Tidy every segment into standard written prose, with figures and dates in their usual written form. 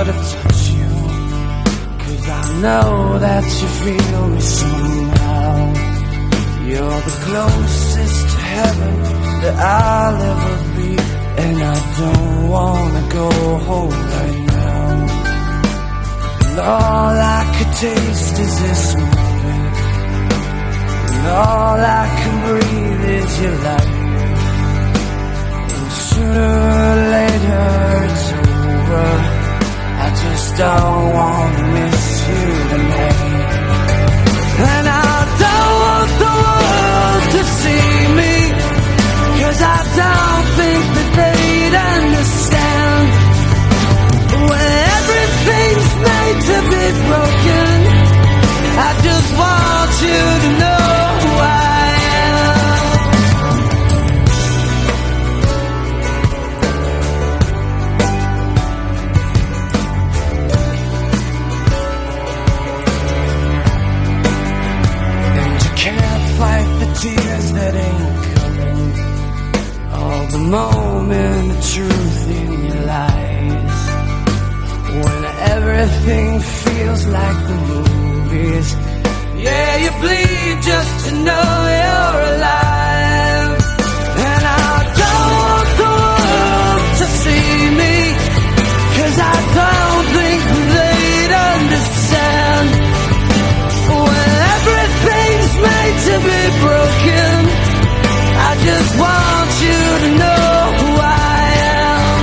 to touch you, 'cause I know that you feel me somehow. You're the closest to heaven that I'll ever be, and I don't wanna go home right now. And all I could taste is this moment, and all I can breathe is your light. And sooner or later it's over, I just don't wanna miss you tonight. And I don't want the world to see me, 'cause I don't think that they'd understand. When everything's made to be broken, I just want you to know who I am. And you can't fight the tears that ain't coming, all the moment of truth in your lies. When everything feels like the movies, yeah, you bleed just to know you're alive. And I don't want the world to see me, 'cause I don't think they'd understand. When everything's made to be broken, I just want you to know who I am.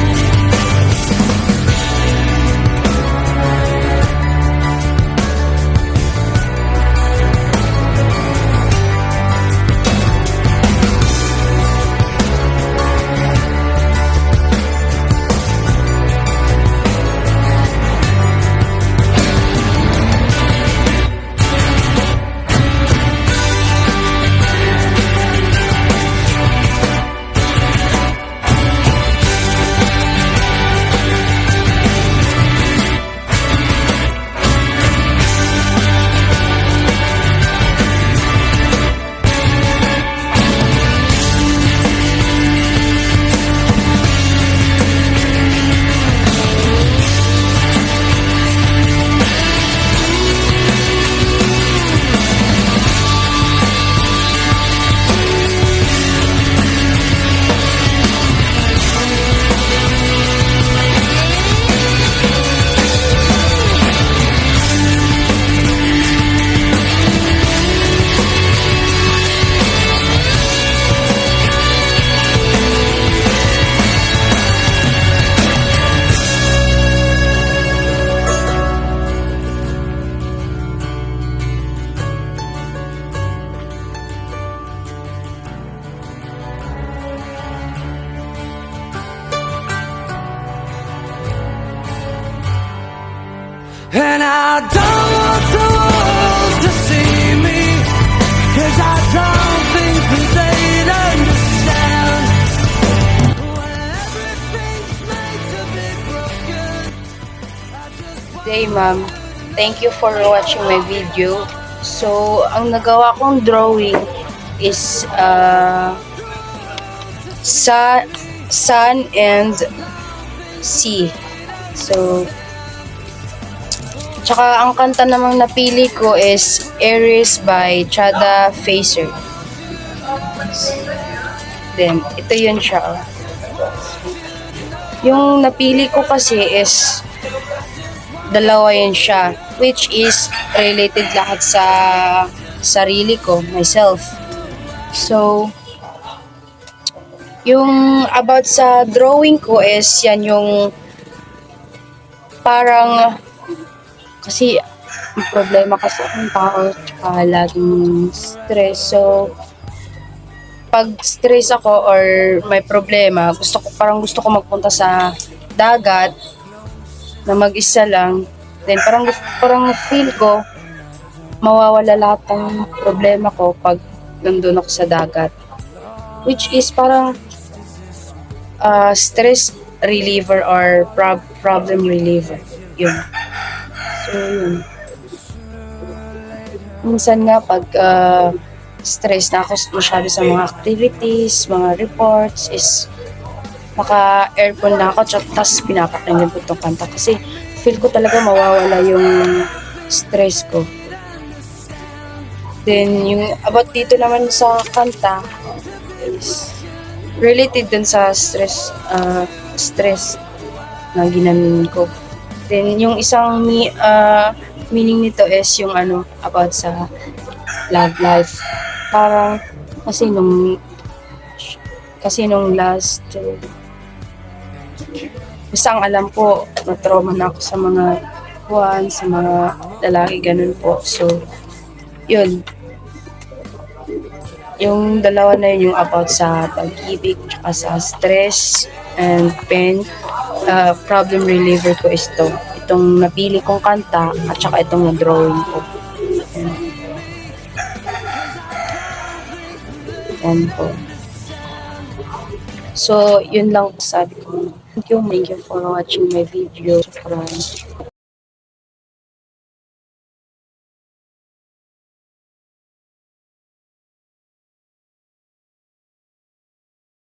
And I don't want the world to see me, 'cause I don't think that they'd understand. When everything's made to be broken, I just want... Hey ma'am, thank you for watching my video. So, ang nagawa kong drawing is sun and sea. So, tsaka ang kanta namang napili ko is Aries by Chada Facer. Then, ito yun siya. Yung napili ko kasi is dalawa yun siya, which is related lahat sa sarili ko, myself. So, yung about sa drawing ko is yan yung parang kasi ang problema kasi akong tao tsaka laging stress. So, pag stress ako or may problema, gusto ko magpunta sa dagat na mag-isa lang. Then parang feel ko mawawala lahat ng problema ko pag nandun ako sa dagat. Which is parang stress reliever or problem reliever. Yun. So, yun. Minsan nga pag stress na ako masyado sa mga activities, mga reports, is naka-aircon na ako, tapos pinapakinggan ko itong kanta kasi feel ko talaga mawawala yung stress ko. Then, yung about dito naman sa kanta is related dun sa stress na ginamin ko. Then, yung isang meaning nito is yung about sa love life. Parang, kasi nung last, basta ang alam ko, na-trauma na ako sa mga sa mga lalaki, ganun po. So, yun. Yung dalawa na yun, yung about sa pag-ibig, tsaka sa stress and pain, problem reliever ko is itong napili kong kanta, at saka itong na-drawing ko. Yan po. So, yun lang sabi ko. Thank you for watching my video. Subscribe.